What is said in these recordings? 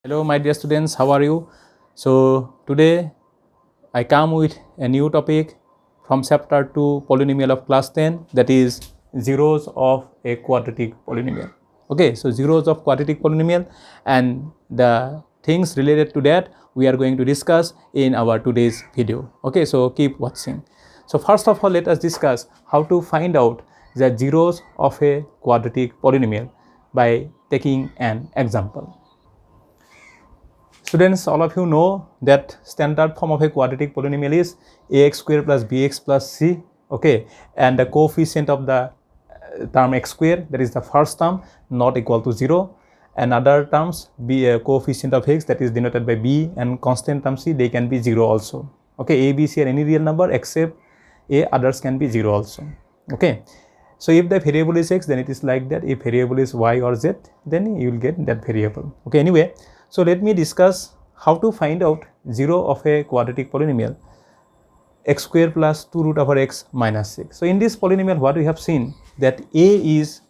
Hello my dear students, how are you? So today I come with a new topic from chapter 2 polynomial of class 10, that is zeros of a quadratic polynomial. Okay, so zeros of quadratic polynomial and the things related to that we are going to discuss in our today's video. Okay, so keep watching. So first of all, let us discuss how to find out the zeros of a quadratic polynomial by taking an example. Students, all of you know that standard form of a quadratic polynomial is ax square plus bx plus c, okay, and the coefficient of the term x square, that is the first term, not equal to 0, and other terms be a coefficient of x, that is denoted by b, and constant term c, they can be 0 also. Okay, a, b, c are any real number except a, others can be 0 also. Okay, so if the variable is x, then it is like that. If variable is y or z, then you will get that variable. Okay, anyway, so let me discuss how to find out 0 of a quadratic polynomial, x square plus 2 root over x minus 6. So in this polynomial, what we have seen that a is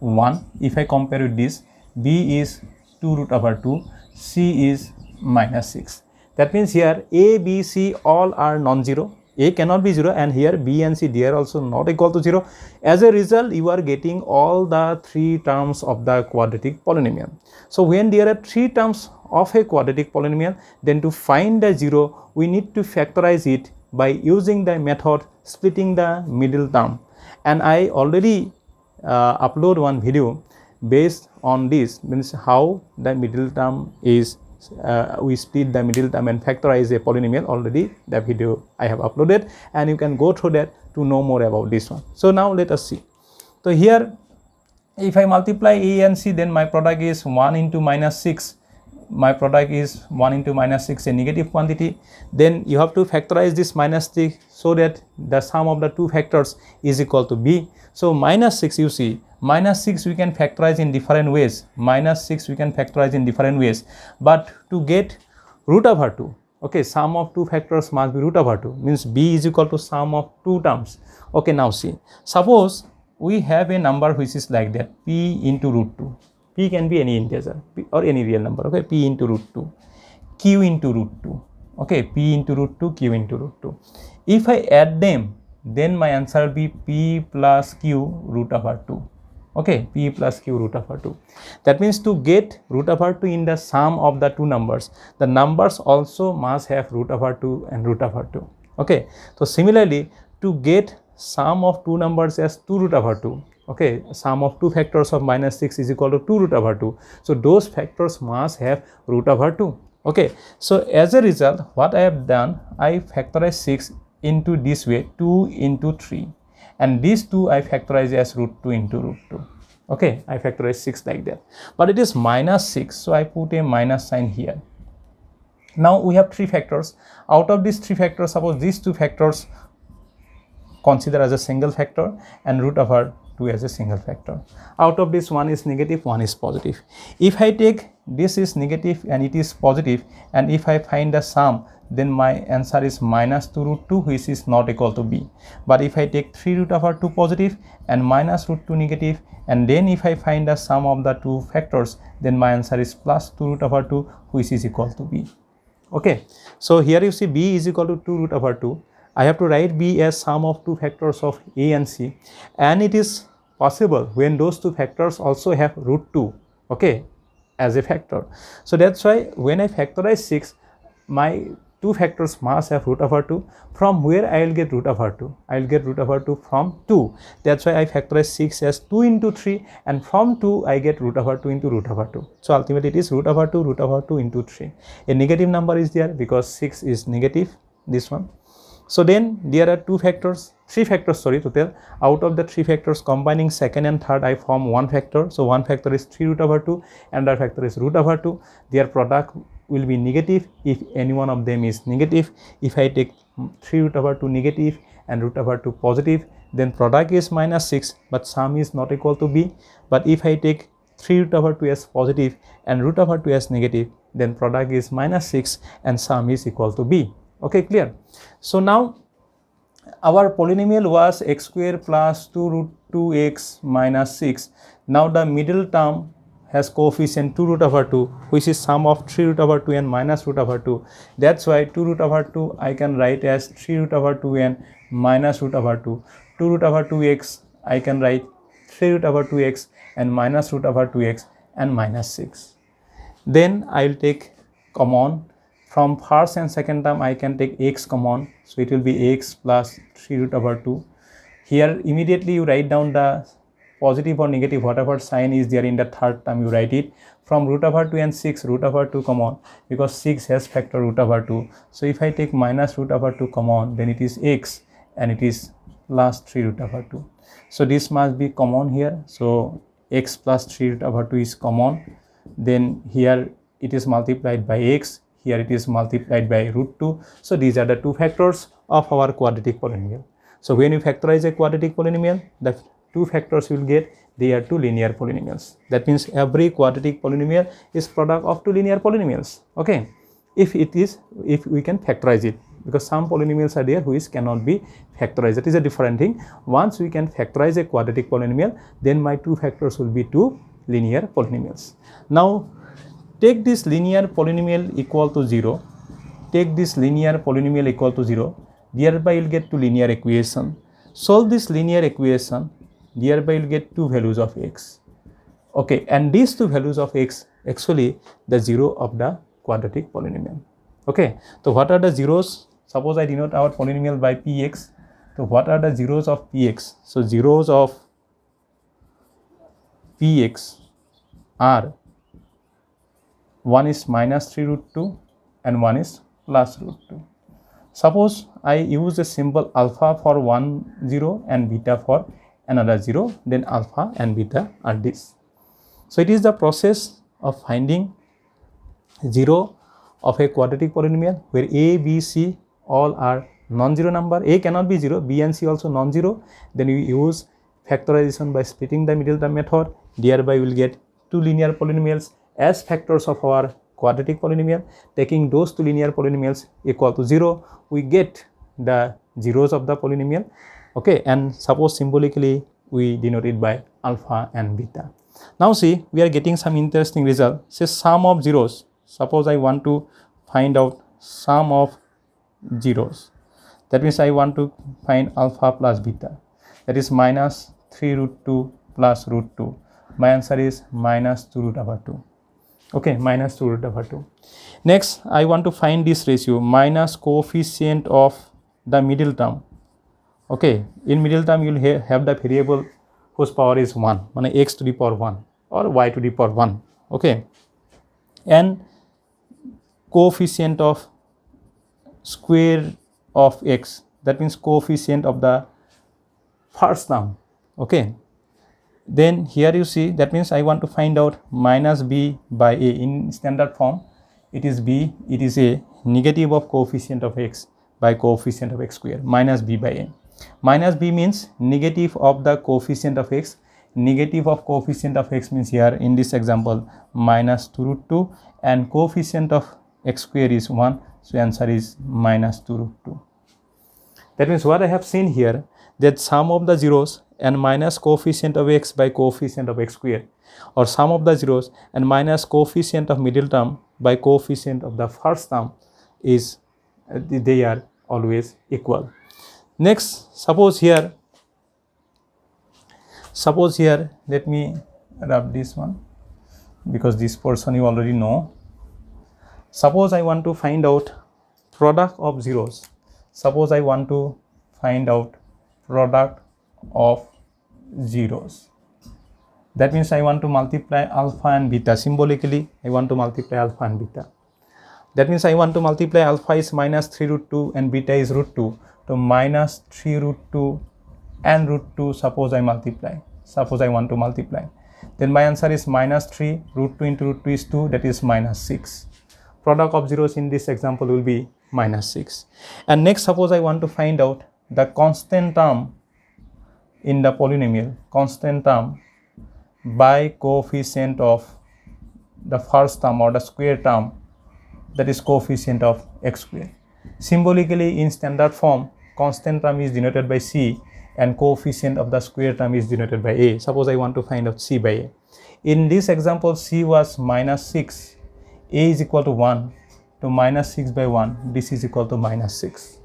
1 if I compare with this, b is 2 root over 2, c is minus 6. That means here a, b, c all are non-zero. A cannot be 0, and here b and c, they are also not equal to 0. As a result, you are getting all the three terms of the quadratic polynomial. So when there are three terms of a quadratic polynomial, then to find the 0, we need to factorize it by using the method splitting the middle term. And I already upload one video based on this, means how the middle term is we split the middle term and factorize a polynomial. Already the video I have uploaded, and you can go through that to know more about this one. So now let us see. So here if I multiply a and c, then my product is 1 into minus 6. My product is 1 into minus 6, a negative quantity. Then you have to factorize this minus 6 so that the sum of the two factors is equal to b. So minus 6, you see, minus 6 we can factorize in different ways. Minus 6 we can factorize in different ways. But to get root over 2, okay, sum of two factors must be root over 2, means b is equal to sum of two terms. Okay, now see, suppose we have a number which is like that, p into root 2. P can be any integer or any real number. Okay, p into root 2, q into root 2. Okay, p into root 2, q into root 2. If I add them, then my answer will be p plus q root over 2. Okay, p plus q root over 2. That means to get root over 2 in the sum of the two numbers, the numbers also must have root over 2 and root over 2. Okay, so similarly, to get sum of two numbers as 2 root over 2, okay, sum of two factors of minus 6 is equal to 2 root over 2. So those factors must have root over 2. Okay, so as a result, what I have done, I factorize 6 into this way, 2 into 3, and these two I factorize as root 2 into root 2. Okay, I factorize 6 like that, but it is minus 6, so I put a minus sign here. Now we have three factors. Out of these three factors, suppose these two factors consider as a single factor and root over 2 as a single factor. Out of this, one is negative, one is positive. If I take this is negative and it is positive, and if I find the sum, then my answer is minus 2 root 2, which is not equal to b. But if I take 3 root over 2 positive and minus root 2 negative, and then if I find the sum of the two factors, then my answer is plus 2 root over 2, which is equal to b. Okay, so here you see b is equal to 2 root over 2. I have to write b as sum of two factors of a and c, and it is possible when those two factors also have root 2, okay, as a factor. So that's why when I factorize 6, my two factors must have root over 2. From where I will get root over 2? I will get root over 2 from 2. That's why I factorize 6 as 2 into 3, and from 2 I get root over 2 into root over 2. So ultimately it is root over 2 into 3. A negative number is there because 6 is negative, this one. So then there are three factors total. Out of the three factors, combining second and third, I form one factor. So one factor is 3 root over 2, another factor is root over 2. Their product will be negative if any one of them is negative. If I take 3 root over 2 negative and root over 2 positive, then product is minus 6, but sum is not equal to b. But if I take 3 root over 2 as positive and root over 2 as negative, then product is minus 6 and sum is equal to b. Okay, clear? So now our polynomial was x square plus 2 root 2x minus 6. Now the middle term has coefficient 2 root over 2, which is sum of 3 root over 2 and minus root over 2. That's why 2 root over 2 I can write as 3 root over 2 and minus root over 2. 2 root over 2x I can write 3 root over 2x and minus root over 2x and minus 6. Then I will take common. From first and second term I can take x common, so it will be x plus 3 root over 2. Here immediately you write down the positive or negative, whatever sign is there in the third term you write it. From root over 2 and 6, root over 2 common, because 6 has factor root over 2. So if I take minus root over 2 common, then it is x and it is plus 3 root over 2. So this must be common here. So x plus 3 root over 2 is common. Then here it is multiplied by x. Here it is multiplied by root 2. So these are the two factors of our quadratic polynomial. So when you factorize a quadratic polynomial, the two factors you will get, they are two linear polynomials. That means every quadratic polynomial is product of two linear polynomials. Okay, if we can factorize it, because some polynomials are there which cannot be factorized. That is a different thing. Once we can factorize a quadratic polynomial, then my two factors will be two linear polynomials. Now take this linear polynomial equal to 0. Take this linear polynomial equal to 0. Thereby you will get two linear equation. Solve this linear equation. Thereby you will get two values of x. Okay, and these two values of x actually the 0 of the quadratic polynomial. Okay, so what are the zeros? Suppose I denote our polynomial by px. So what are the zeros of px? So zeros of px are, one is minus 3 root 2 and one is plus root 2. Suppose I use a symbol alpha for one 0 and beta for another 0, then alpha and beta are this. So it is the process of finding 0 of a quadratic polynomial where a, b, c all are non-zero number. A cannot be 0, b and c also non-zero. Then we use factorization by splitting the middle term method. Thereby we will get two linear polynomials as factors of our quadratic polynomial. Taking those two linear polynomials equal to 0, we get the zeros of the polynomial. Okay, and suppose symbolically we denote it by alpha and beta. Now see, we are getting some interesting result. Say sum of zeros. Suppose I want to find out sum of zeros. That means I want to find alpha plus beta. That is minus 3 root 2 plus root 2. My answer is minus 2 root over 2. Okay, minus 2 root over 2. Next, I want to find this ratio, minus coefficient of the middle term. Okay, in middle term you will have the variable whose power is 1, x to the power 1 or y to the power 1. Okay, and coefficient of square of x, that means coefficient of the first term. Okay, then here you see, that means I want to find out minus b by a. In standard form it is b, it is a negative of coefficient of x by coefficient of x square, minus b by a. Minus b means negative of the coefficient of x. Negative of coefficient of x means here in this example minus 2 root 2 and coefficient of x square is 1. So answer is minus 2 root 2. That means what I have seen here, that sum of the zeros and minus coefficient of x by coefficient of x square, or sum of the zeros and minus coefficient of middle term by coefficient of the first term is, they are always equal. Next, suppose here, let me rub this one because this portion you already know. Suppose I want to find out product of zeros. Suppose I want to find out product of zeros. That means I want to multiply alpha and beta. Symbolically, I want to multiply alpha and beta. That means I want to multiply alpha is minus 3 root 2 and beta is root 2. So minus 3 root 2 and root 2, suppose I multiply. Suppose I want to multiply. Then my answer is minus 3 root 2 into root 2 is 2, that is minus 6. Product of zeros in this example will be minus 6. And next, suppose I want to find out the constant term in the polynomial, constant term by coefficient of the first term or the square term, that is coefficient of x square. Symbolically in standard form, constant term is denoted by c and coefficient of the square term is denoted by a. Suppose I want to find out c by a. In this example, c was minus 6, a is equal to 1, to minus 6 by 1, this is equal to minus 6.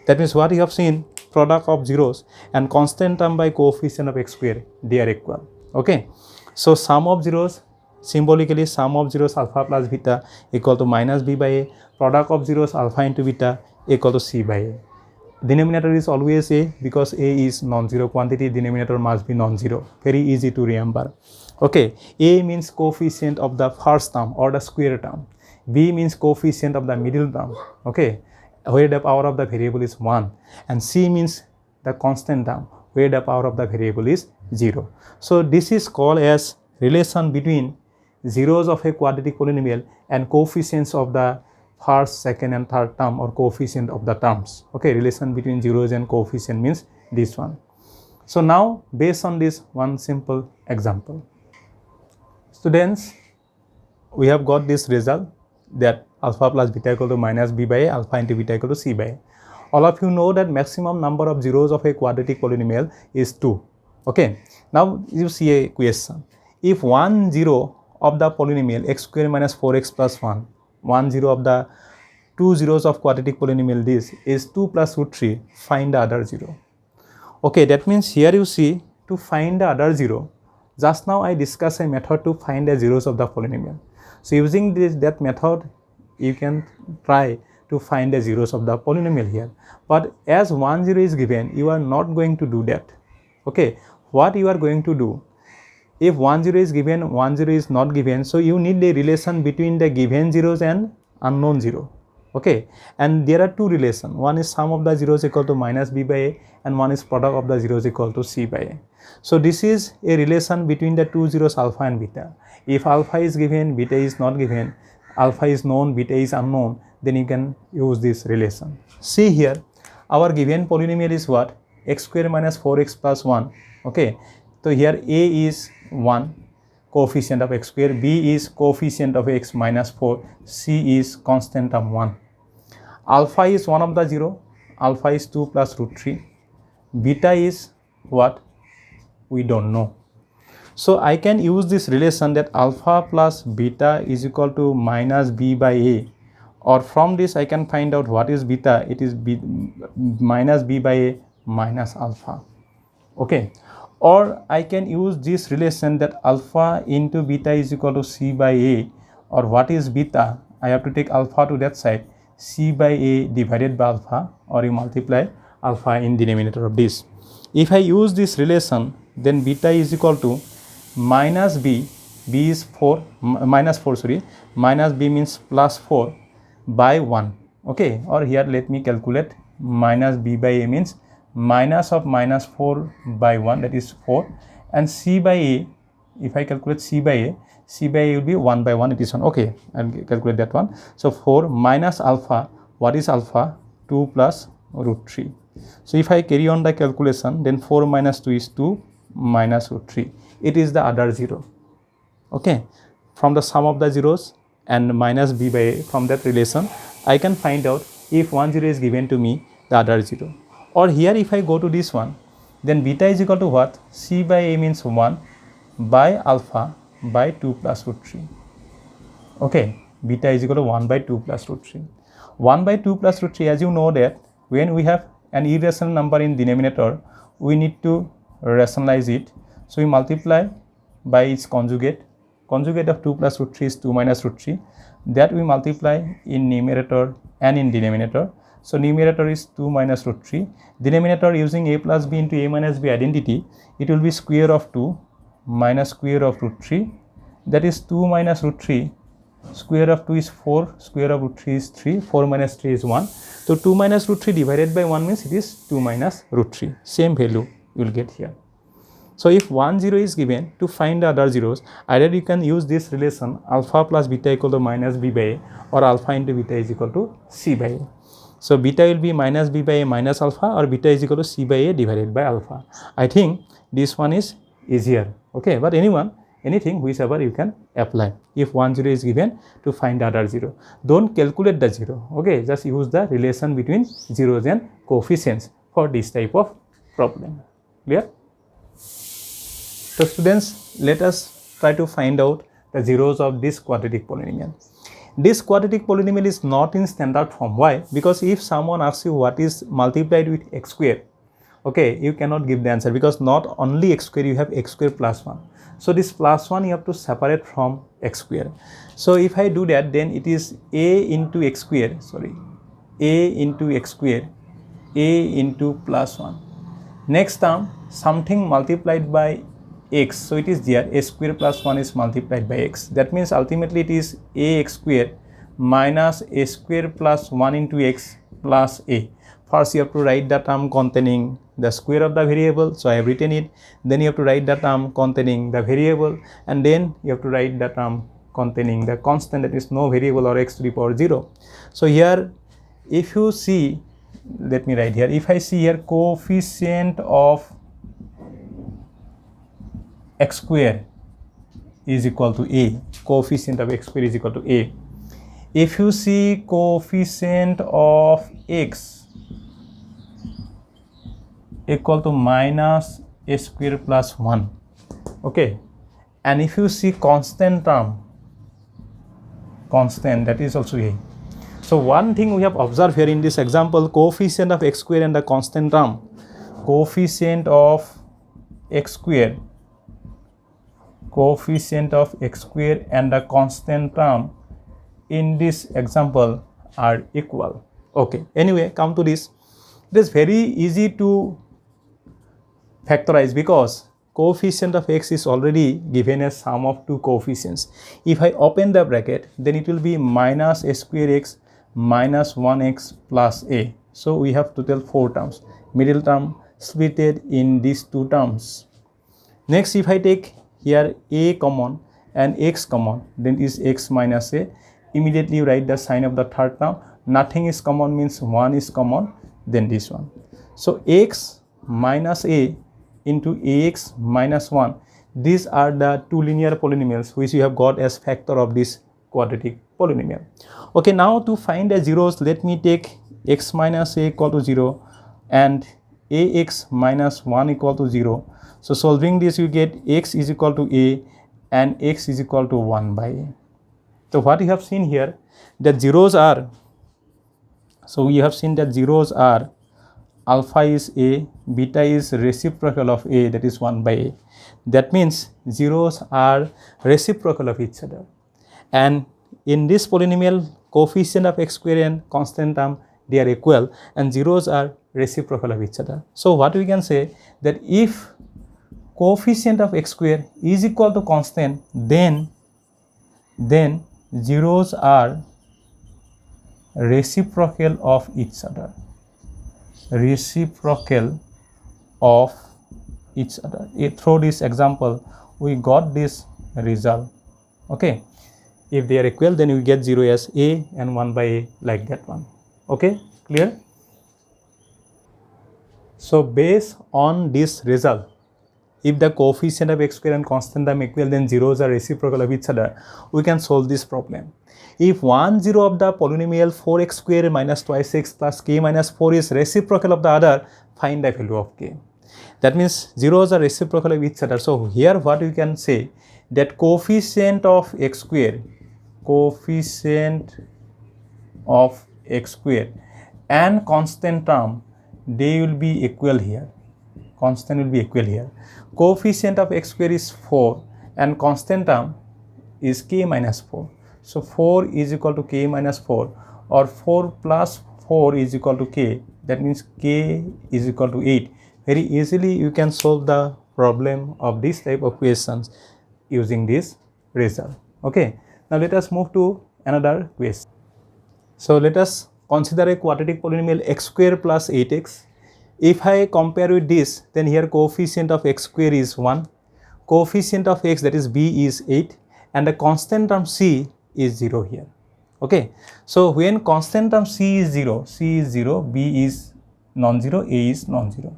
That means what you have seen, product of zeros and constant term by coefficient of x square, they are equal. Okay, so sum of zeros, symbolically sum of zeros alpha plus beta equal to minus b by a, product of zeros alpha into beta equal to c by a. Denominator is always a, because a is non-zero quantity, denominator must be non-zero. Very easy to remember. Okay, a means coefficient of the first term or the square term, b means coefficient of the middle term, okay, where the power of the variable is 1, and c means the constant term where the power of the variable is 0. So this is called as relation between zeros of a quadratic polynomial and coefficients of the first, second and third term, or coefficient of the terms. Okay, relation between zeros and coefficient means this one. So now based on this one simple example, students, we have got this result that alpha plus beta equal to minus b by a, alpha into beta equal to c by a. All of you know that maximum number of zeros of a quadratic polynomial is 2. Okay, now you see a question. If 1 0 of the polynomial x square minus 4x plus 1 0 of the 2 zeros of quadratic polynomial this is 2 plus root 3, find the other 0. Okay, that means here you see, to find the other 0, just now I discussed a method to find the zeros of the polynomial. So using that method, you can try to find the zeros of the polynomial here. But as 1 0 is given, you are not going to do that. Okay, what you are going to do, if 1 0 is given, 1 0 is not given, so you need a relation between the given zeros and unknown 0. Okay, and there are two relations. One is sum of the zeros equal to minus b by a, and one is product of the zeros equal to c by a. So this is a relation between the two zeros alpha and beta. If alpha is given, beta is not given, alpha is known, beta is unknown, then you can use this relation. See here, our given polynomial is what? X square minus 4x plus 1. Okay, so here a is 1, coefficient of x square, b is coefficient of x minus 4, c is constant term 1. Alpha is one of the 0, alpha is 2 plus root 3, beta is what? We don't know. So I can use this relation that alpha plus beta is equal to minus b by a, or from this I can find out what is beta. It is minus b by a minus alpha. Okay, or I can use this relation that alpha into beta is equal to c by a, or what is beta? I have to take alpha to that side, c by a divided by alpha, or you multiply alpha in denominator of this. If I use this relation, then beta is equal to minus b, b is 4, minus 4 sorry, minus b means plus 4 by 1. Okay, or here let me calculate, minus b by a means minus of minus 4 by 1, that is 4, and c by a, if I calculate c by a will be 1 by 1, it is 1. Okay, I'll calculate that one. So 4 minus alpha, what is alpha? 2 plus root 3. So if I carry on the calculation, then 4 minus 2 is 2 minus root 3. It is the other 0. Okay, from the sum of the zeros and minus b by a, from that relation I can find out if 1 0 is given to me, the other 0. Or here if I go to this one, then beta is equal to what? C by a means 1 by alpha by 2 plus root 3. Okay, beta is equal to 1 by 2 plus root 3. 1 by 2 plus root 3, as you know that when we have an irrational number in denominator, we need to rationalize it. So we multiply by its conjugate. Conjugate of 2 plus root 3 is 2 minus root 3. That we multiply in numerator and in denominator. So numerator is 2 minus root 3. Denominator, using a plus b into a minus b identity, it will be square of 2 minus square of root 3. That is 2 minus root 3. Square of 2 is 4. Square of root 3 is 3. 4 minus 3 is 1. So 2 minus root 3 divided by 1 means it is 2 minus root 3. Same value you will get here. So if 1 0 is given, to find the other zeros, either you can use this relation alpha plus beta equal to minus b by a, or alpha into beta is equal to c by a. So beta will be minus b by a minus alpha, or beta is equal to c by a divided by alpha. I think this one is easier. Okay, but anything whichever you can apply. If 1 0 is given, to find the other 0. Don't calculate the 0. Okay, just use the relation between zeros and coefficients for this type of problem. Clear? So students, let us try to find out the zeros of this quadratic polynomial. This quadratic polynomial is not in standard form. Why? Because if someone asks you what is multiplied with x square, okay, you cannot give the answer, because not only x square, you have x square plus 1. So this plus 1 you have to separate from x square. So if I do that, then it is a into x square, a into x square, a into plus 1. Next term, something multiplied by x, so it is there, a square plus 1 is multiplied by x. That means ultimately it is ax square minus a square plus 1 into x plus a. First you have to write the term containing the square of the variable, so I have written it. Then you have to write the term containing the variable, and then you have to write the term containing the constant, that is no variable or x to the power 0. So here if you see, let me write here, if I see here coefficient of x square is equal to a, coefficient of x square is equal to a. If you see coefficient of x equal to minus a square plus 1, okay, and if you see constant term, constant, that is also a. So one thing we have observed here in this example, coefficient of x square and the constant term, coefficient of x square, coefficient of x square and the constant term in this example are equal. Okay, anyway, come to this. It is very easy to factorize because coefficient of x is already given as sum of two coefficients. If I open the bracket, then it will be minus a square x minus 1x plus a. So we have total 4 terms, middle term splitted in these 2 terms. Next, if I take here a common and x common, then it is x minus a. Immediately you write the sign of the third term. Nothing is common means 1 is common, then this one. So x minus a into ax minus 1, these are the two linear polynomials which you have got as factor of this quadratic polynomial. Okay, now to find the zeros, let me take x minus a equal to 0 and ax minus 1 equal to 0. So solving this, you get x is equal to a and x is equal to 1 by a. So what you have seen here, that zeros are, so we have seen that zeros are alpha is a, beta is reciprocal of a, that is 1 by a. That means zeros are reciprocal of each other. And in this polynomial, coefficient of x square and constant term, they are equal and zeros are reciprocal of each other. So what we can say, that if coefficient of x square is equal to constant, then zeros are reciprocal of each other, reciprocal of each other. Through this example we got this result. Okay, if they are equal, then we get 0 as a and 1 by a, like that one. Okay, clear? So based on this result, if the coefficient of x square and constant term equal, then zeros are reciprocal of each other, we can solve this problem. If one zero of the polynomial 4x square minus twice x plus k minus 4 is reciprocal of the other, find the value of k. That means zeros are reciprocal of each other. So here what we can say, that coefficient of x square, coefficient of x square and constant term, they will be equal here. Constant will be equal here. Coefficient of x square is 4 and constant term is k minus 4. So 4 is equal to k minus 4, or 4 plus 4 is equal to k. That means k is equal to 8. Very easily you can solve the problem of this type of questions using this result. Okay, now let us move to another question. So let us consider a quadratic polynomial x square plus 8x. If I compare with this, then here coefficient of x square is 1, coefficient of x, that is b, is 8, and the constant term c is 0 here. Okay, so when constant term c is 0, b is non-zero, a is non-zero,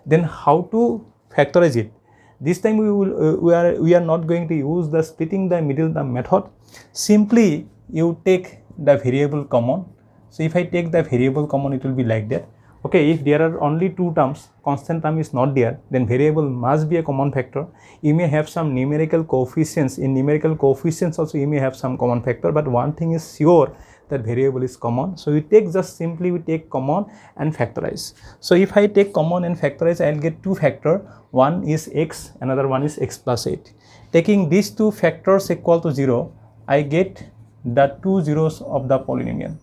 then how to factorize it? This time we are not going to use the splitting the middle term method. Simply you take the variable common. So if I take the variable common, it will be like that. Okay, if there are only two terms, constant term is not there, then variable must be a common factor. You may have some numerical coefficients. In numerical coefficients also you may have some common factor, but one thing is sure, that variable is common. So we take just simply we take common and factorize. So if I take common and factorize, I will get two factor. One is x, another one is x plus 8. Taking these two factors equal to 0, I get the two zeros of the polynomial.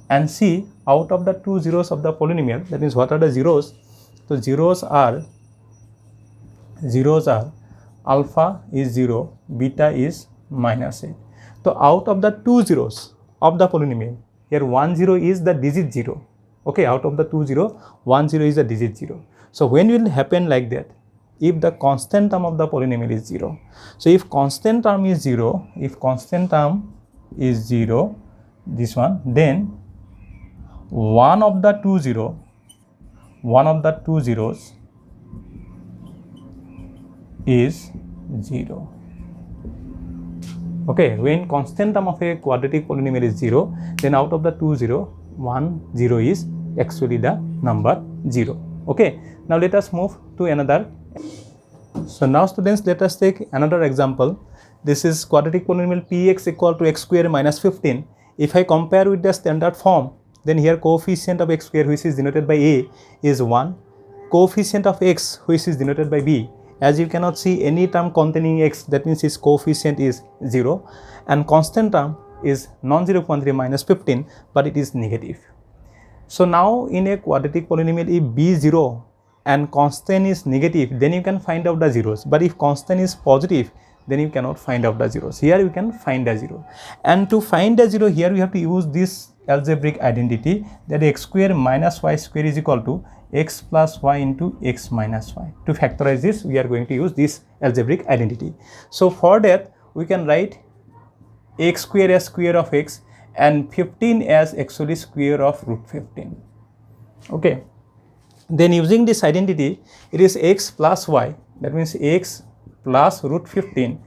And see, out of the two zeros of the polynomial, that means what are the zeros? So zeros are alpha is 0, beta is minus 8. So out of the two zeros of the polynomial, here 1 0 is the digit 0. Okay, out of the 2 0, 1 0 is the digit 0. So when will happen like that? If the constant term of the polynomial is 0. So if constant term is 0, this one, then one of the two zeros is 0. Okay, when constant term of a quadratic polynomial is 0, then out of the 2 0, 1 0 is actually the number 0. Okay, now let us move to another. So now students, let us take another example. This is quadratic polynomial px equal to x square minus 15. If I compare with the standard form, then here coefficient of x square, which is denoted by a, is 1. Coefficient of x, which is denoted by b, as you cannot see any term containing x, that means its coefficient is 0, and constant term is non-zero quantity minus 15, but it is negative. So now in a quadratic polynomial, if b is 0 and constant is negative, then you can find out the zeros, but if constant is positive, then you cannot find out the zeros. Here you can find the 0, and to find the 0, here we have to use this algebraic identity, that x square minus y square is equal to x plus y into x minus y. To factorize this, we are going to use this algebraic identity. So for that, we can write x square as square of x and 15 as actually square of root 15. Okay, then using this identity, it is x plus y, that means x plus root 15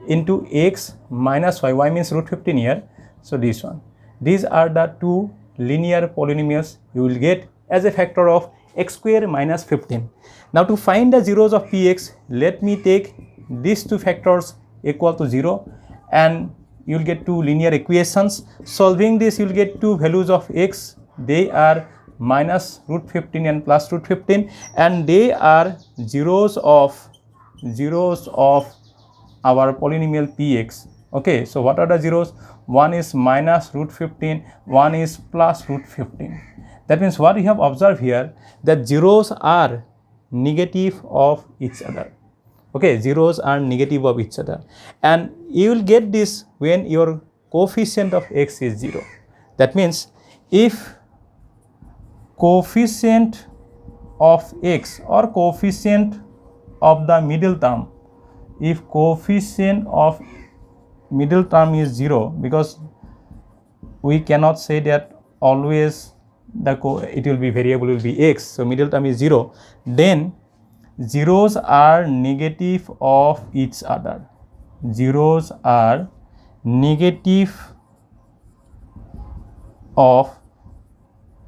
into x minus y means root 15 here. So this one, these are the two linear polynomials you will get as a factor of x square minus 15. Now to find the zeros of px, let me take these two factors equal to 0, and you will get two linear equations. Solving this, you will get two values of x. They are minus root 15 and plus root 15, and they are zeros of our polynomial px. Okay, so what are the zeros? One is minus root 15, one is plus root 15. That means what we have observed here, that zeros are negative of each other. Okay, zeros are negative of each other, and you will get this when your coefficient of x is 0. That means if coefficient of x or coefficient of the middle term, if coefficient of middle term is 0, because we cannot say that always it will be variable will be x, so middle term is 0, then zeros are negative of each other. Zeros are negative of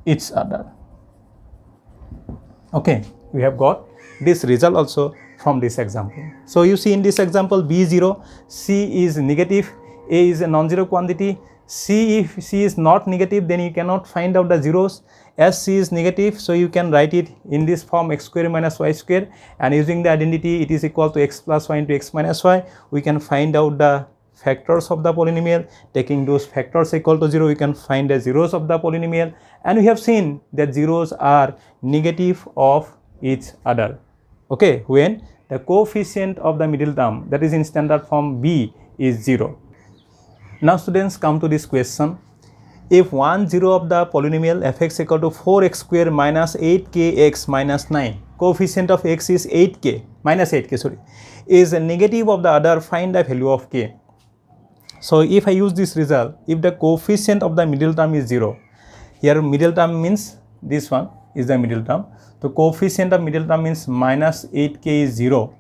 each other. Okay, we have got this result also from this example. So you see in this example, b is 0, c is negative, a is a non-zero quantity, c, if c is not negative, then you cannot find out the zeros. As c is negative, so you can write it in this form, x square minus y square, and using the identity it is equal to x plus y into x minus y, we can find out the factors of the polynomial. Taking those factors equal to 0, we can find the zeros of the polynomial, and we have seen that zeros are negative of each other. Okay, when the coefficient of the middle term, that is in standard form b, is 0. Now students, come to this question. If 1 0 of the polynomial fx equal to 4x square minus 8kx minus 9, coefficient of x is 8k, minus 8k, sorry, is a negative of the other, find the value of k. So if I use this result, if the coefficient of the middle term is 0, here middle term means this one is the middle term, so coefficient of middle term means minus 8k is 0,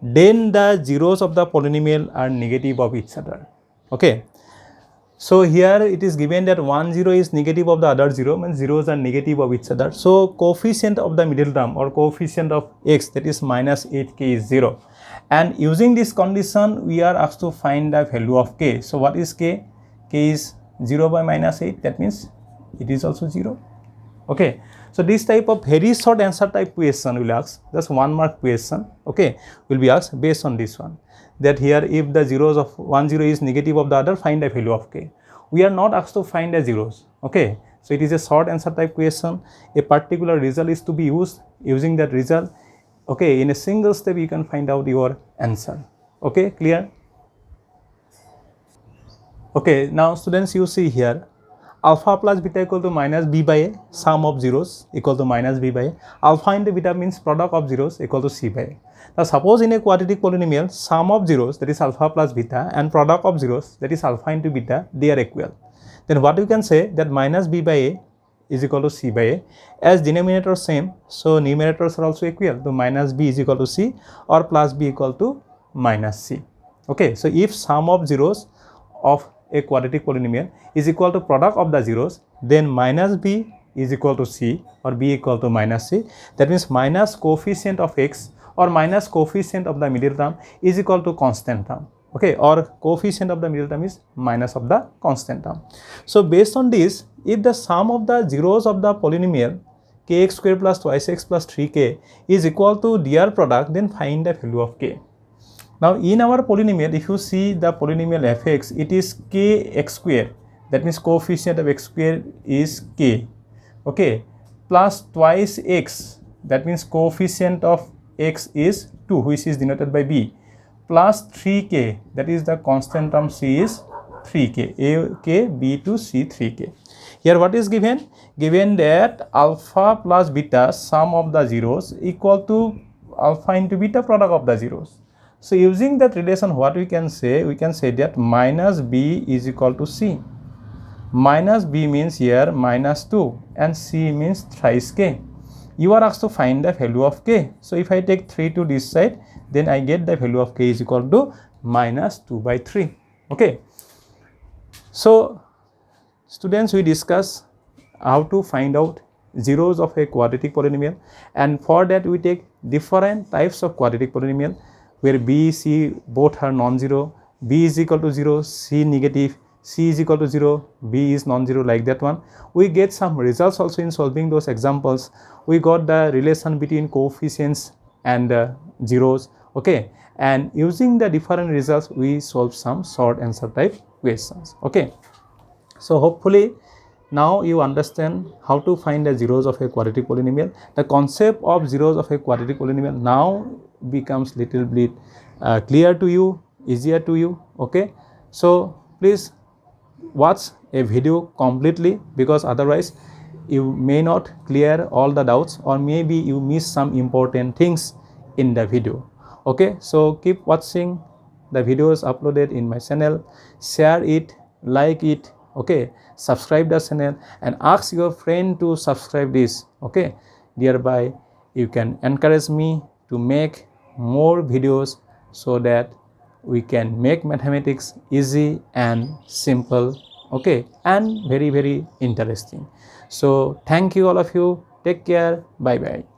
then the zeros of the polynomial are negative of each other. Okay, So here it is given that one 0 is negative of the other 0, means zeros are negative of each other. So coefficient of the middle term or coefficient of x, that is minus 8k, is 0. And using this condition, we are asked to find the value of k. So what is k? K is 0 by minus 8, that means it is also 0. Okay, so this type of very short answer type question will ask, just 1 mark question, okay, will be asked based on this one, that here if the zeros of one 0 is negative of the other, find the value of k. We are not asked to find the zeros, okay. So it is a short answer type question. A particular result is to be used. Using that result, okay, in a single step you can find out your answer. Okay, clear? Okay, now students, you see here, alpha plus beta equal to minus b by a, sum of zeros equal to minus b by a. Alpha into beta means product of zeros equal to c by a. Now suppose in a quadratic polynomial, sum of zeros, that is alpha plus beta, and product of zeros, that is alpha into beta, they are equal. Then what you can say, that minus b by a is equal to c by a. As denominator same, so numerators are also equal. So minus b is equal to c or plus b equal to minus c. Okay, so if sum of zeros of a quadratic polynomial is equal to product of the zeros, then minus b is equal to c or b equal to minus c. That means minus coefficient of x or minus coefficient of the middle term is equal to constant term. Okay, or coefficient of the middle term is minus of the constant term. So based on this, if the sum of the zeros of the polynomial kx square plus twice x plus 3k is equal to their product, then find the value of k. Now in our polynomial, if you see the polynomial fx, it is kx square, that means coefficient of x square is k, okay, plus twice x, that means coefficient of x is 2, which is denoted by b, plus 3k, that is the constant term c is 3k, a k, b to c 3k. Here what is given? Given that alpha plus beta, sum of the zeros, equal to alpha into beta, product of the zeros. So using that relation, what we can say? We can say that minus b is equal to c. Minus b means here minus 2 and c means thrice k. You are asked to find the value of k. So if I take 3 to this side, then I get the value of k is equal to minus 2 by 3. Okay. So students, we discuss how to find out zeros of a quadratic polynomial, and for that we take different types of quadratic polynomial where b, c both are non-zero, b is equal to 0, c negative, c is equal to 0, b is non-zero, like that one. We get some results also in solving those examples. We got the relation between coefficients and zeros, okay, and using the different results we solve some short answer type questions. Okay, so hopefully now you understand how to find the zeros of a quadratic polynomial. The concept of zeros of a quadratic polynomial now becomes little bit clear to you, easier to you. Okay, so please watch a video completely, because otherwise you may not clear all the doubts, or maybe you miss some important things in the video. Okay, so keep watching the videos uploaded in my channel, share it, like it, okay, subscribe the channel and ask your friend to subscribe this. Okay, thereby you can encourage me to make more videos so that we can make mathematics easy and simple, okay, and very interesting. So thank you all of you, take care, bye bye.